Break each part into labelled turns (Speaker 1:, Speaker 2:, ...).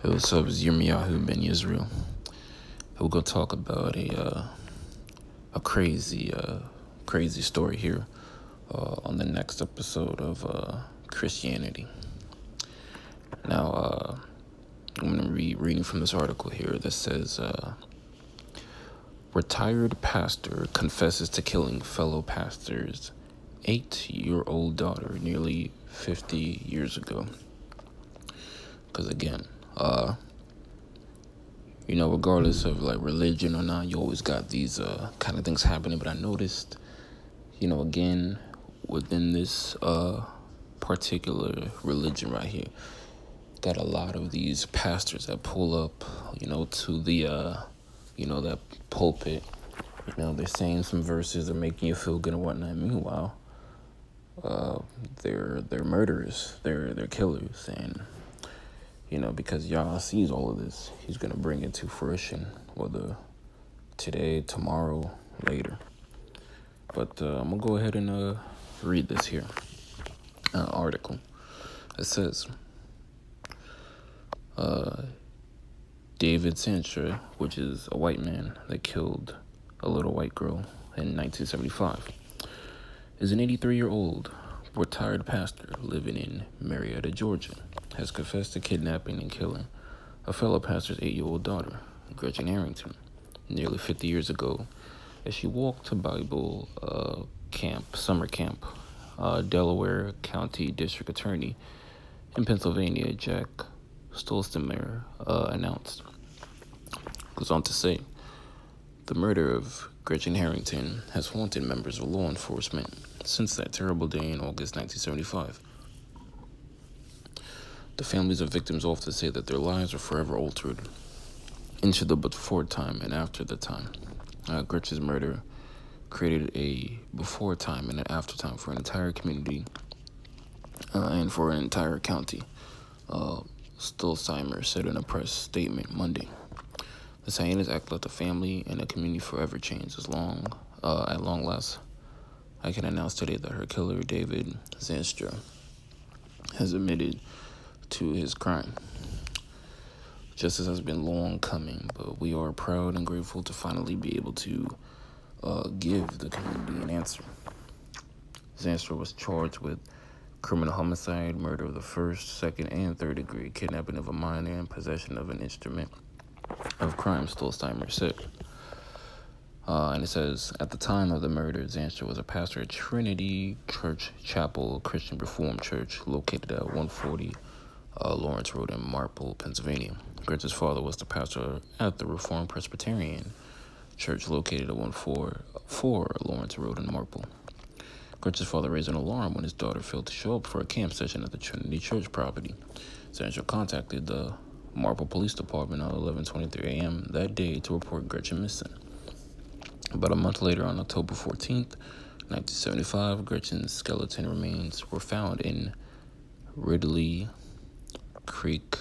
Speaker 1: Hey, what's up? It's Yirmiyahu Ben Yisrael. We're gonna talk about a crazy story here on the next episode of Christianity. Now, I'm gonna be reading from this article here that says, "Retired pastor confesses to killing fellow pastor's 8-year-old daughter nearly 50 years ago." Because again, regardless of like religion or not, you always got these kind of things happening. But I noticed, again, within this particular religion right here, got a lot of these pastors that pull up, to the, that pulpit. They're saying some verses, they're making you feel good and whatnot. Meanwhile, they're murderers, they're killers, and because Yah sees all of this, he's going to bring it to fruition, whether today, tomorrow, later. But I'm going to go ahead and read this here article. It says, David Sancher, which is a white man that killed a little white girl in 1975, is an 83-year-old retired pastor living in Marietta, Georgia, has confessed to kidnapping and killing a fellow pastor's 8-year-old daughter, Gretchen Harrington, nearly 50 years ago, as she walked to Bible summer camp. Delaware County District Attorney in Pennsylvania, Jack Stolstenmeyer, announced. Goes on to say, the murder of Gretchen Harrington has haunted members of law enforcement since that terrible day in August 1975. The families of victims often say that their lives are forever altered into the before time and after the time. Gretchen's murder created a before time and an after time for an entire community and for an entire county, Stolzheimer said in a press statement Monday. The hyenas act like the family and the community forever changed at long last. I can announce today that her killer, David Zanstra, has admitted to his crime. Justice has been long coming, but we are proud and grateful to finally be able to give the community an answer. Zanstra was charged with criminal homicide, murder of the first, second, and third degree, kidnapping of a minor, and possession of an instrument of crime, Stolzheimer said. And it says, at the time of the murder, Zanstra was a pastor at Trinity Church Chapel, a Christian Reformed church located at 140 Lawrence Road in Marple, Pennsylvania. Gretchen's father was the pastor at the Reformed Presbyterian Church located at 144 Lawrence Road in Marple. Gretchen's father raised an alarm when his daughter failed to show up for a camp session at the Trinity Church property. Zanstra contacted the Marple Police Department at 11:23 a.m. that day to report Gretchen missing. About a month later, on October 14th, 1975, Gretchen's skeleton remains were found in Ridley Creek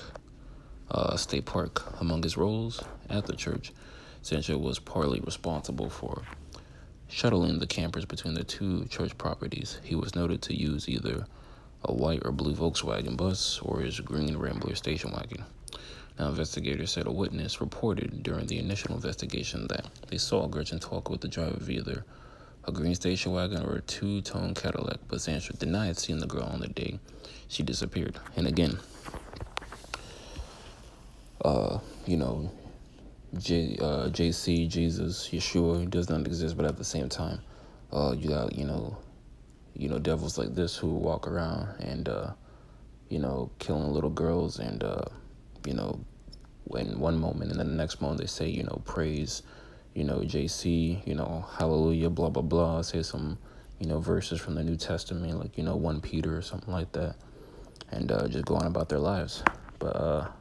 Speaker 1: State Park. Among his roles at the church, Zanstra was partly responsible for shuttling the campers between the two church properties. He was noted to use either a white or blue Volkswagen bus or his green Rambler station wagon. Now, investigators said a witness reported during the initial investigation that they saw Gretchen talk with the driver of either a green station wagon or a two-tone Cadillac, but Zanstra denied seeing the girl on the day she disappeared. And again, JC, Jesus, Yeshua does not exist, but at the same time, you got, devils like this who walk around and, killing little girls and, in one moment, and then the next moment they say, praise, JC, hallelujah, blah, blah, blah, say some, verses from the New Testament, like, 1 Peter or something like that, and just go on about their lives. But,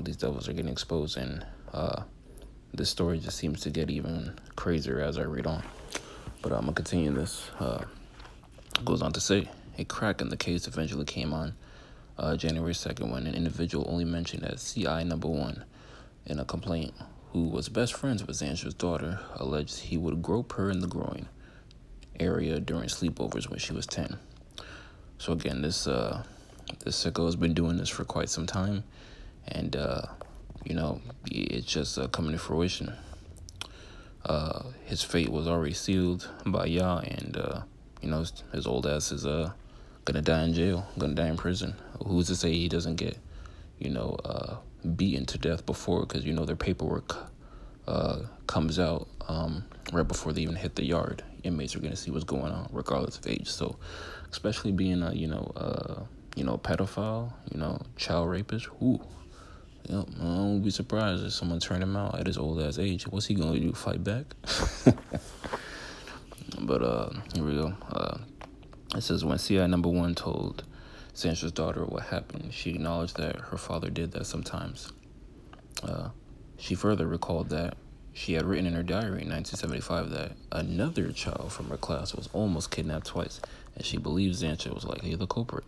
Speaker 1: these devils are getting exposed, and this story just seems to get even crazier as I read on. But I'm going to continue this. It goes on to say, a crack in the case eventually came on January 2nd when an individual only mentioned as CI number 1 in a complaint who was best friends with Zanstra's daughter alleged he would grope her in the groin area during sleepovers when she was 10. So again, this sicko has been doing this for quite some time. and it's just coming to fruition. His fate was already sealed by Yah, and his old ass is gonna die in jail, gonna die in prison. Who's to say he doesn't get beaten to death before? Because their paperwork comes out right before they even hit the yard. Inmates are gonna see what's going on, regardless of age. So, especially being a pedophile, child rapist. Ooh, yep, I won't be surprised if someone turned him out at his old ass age. What's he gonna do? Fight back? But here we go. It says when CI number 1 told Sandra's daughter what happened, she acknowledged that her father did that sometimes. She further recalled that she had written in her diary in 1975 that another child from her class was almost kidnapped twice, and she believed Sandra was likely the culprit.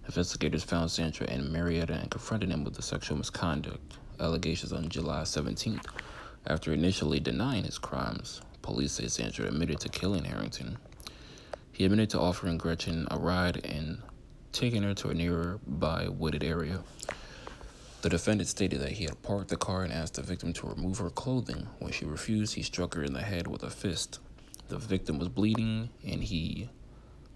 Speaker 1: Investigators found Sandra and Marietta and confronted him with the sexual misconduct allegations on July 17th. After initially denying his crimes, police say Sandra admitted to killing Harrington. He admitted to offering Gretchen a ride and taking her to a nearby wooded area. The defendant stated that he had parked the car and asked the victim to remove her clothing. When she refused, he struck her in the head with a fist. The victim was bleeding, and he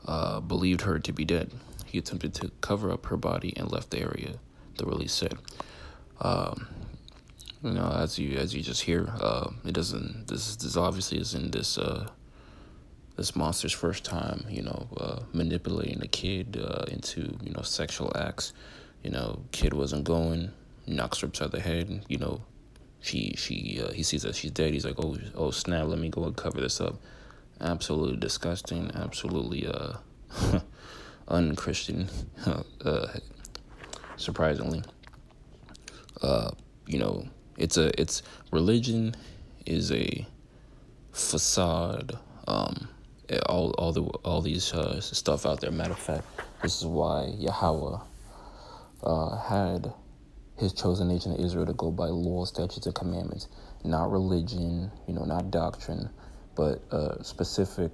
Speaker 1: believed her to be dead. He attempted to cover up her body and left the area, the release said. As you just hear, it doesn't. This obviously isn't this monster's first time, manipulating a kid into sexual acts. Kid wasn't going, knocks her upside the head. He sees that she's dead. He's like, oh snap, let me go and cover this up. Absolutely disgusting. Absolutely unchristian. Surprisingly, it's religion is a facade. All these stuff out there. Matter of fact, this is why Yahweh had his chosen nation of Israel to go by law, statutes, and commandments, not religion, not doctrine, but specific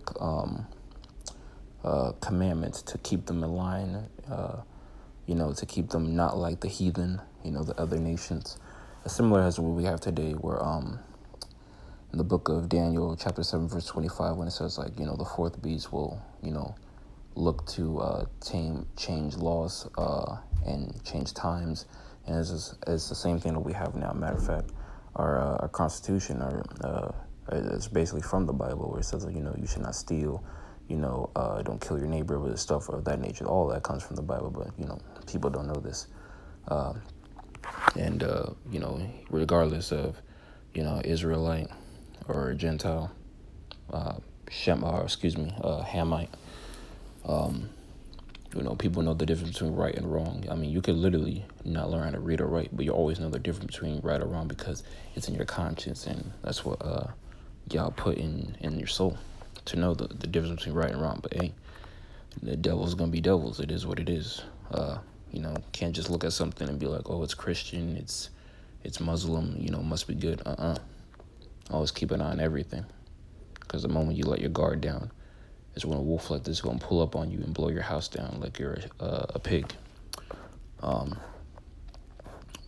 Speaker 1: commandments to keep them in line, to keep them not like the heathen, the other nations. Similar as what we have today, where in the book of Daniel, chapter 7, verse 25, when it says, the fourth beast will, look to change laws and change times. And it's the same thing that we have now. Matter of fact, our Constitution is basically from the Bible, where it says, you should not steal, don't kill your neighbor, with stuff of that nature. All that comes from the Bible, but, people don't know this. Regardless of, Israelite or Gentile, Hamite, people know the difference between right and wrong. I mean, you could literally not learn how to read or write, but you always know the difference between right or wrong because it's in your conscience, and that's what y'all put in your soul to know the difference between right and wrong. But hey, the devil's gonna be devils. It is what it is. Can't just look at something and be like, oh, it's Christian, it's Muslim, must be good. Always keep an eye on everything, because the moment you let your guard down is when a wolf like this is going to pull up on you and blow your house down like you're a pig. But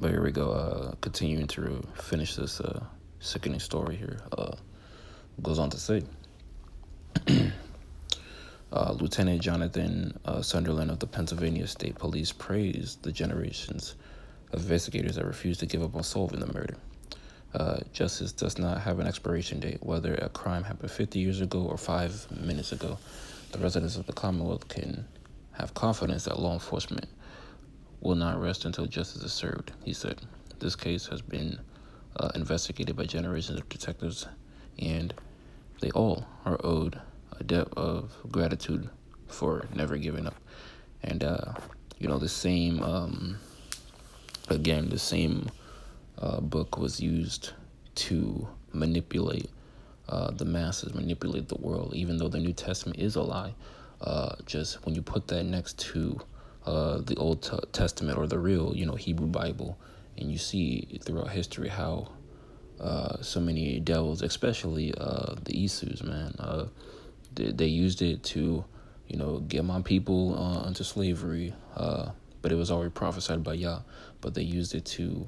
Speaker 1: here we go, continuing to finish this sickening story here. Goes on to say, Lieutenant Jonathan Sunderland of the Pennsylvania State Police praised the generations of investigators that refused to give up on solving the murder. Justice does not have an expiration date. Whether a crime happened 50 years ago or 5 minutes ago, the residents of the Commonwealth can have confidence that law enforcement will not rest until justice is served, he said. This case has been investigated by generations of detectives, and they all are owed a debt of gratitude for never giving up. And, the same, the same book was used to manipulate the masses, manipulate the world, even though the New Testament is a lie. Just when you put that next to the Old Testament, or the real, Hebrew Bible, and you see throughout history how so many devils, especially the Isus, man, they used it to, get my people into slavery, but it was already prophesied by Yah. But they used it to,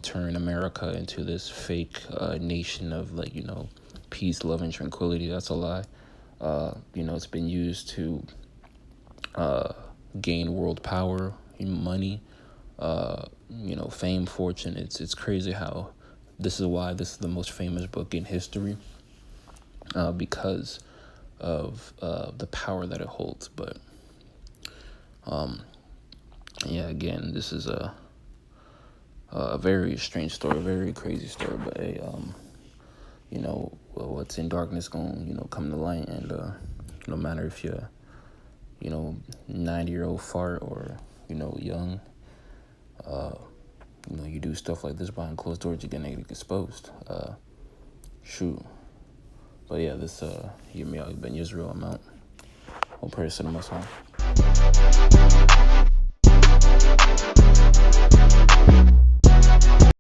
Speaker 1: turn America into this fake nation of like, peace, love, and tranquility. That's a lie. It's been used to gain world power, money, fame, fortune. It's crazy how this is why this is the most famous book in history, because of the power that it holds. But again, this is a very strange story, a very crazy story. But what's in darkness going come to light, and no matter if you're 90-year-old fart or young, you do stuff like this behind closed doors, you're gonna get exposed. Shoot. But yeah, this Ben Yisrael amount. All praise to the Most High.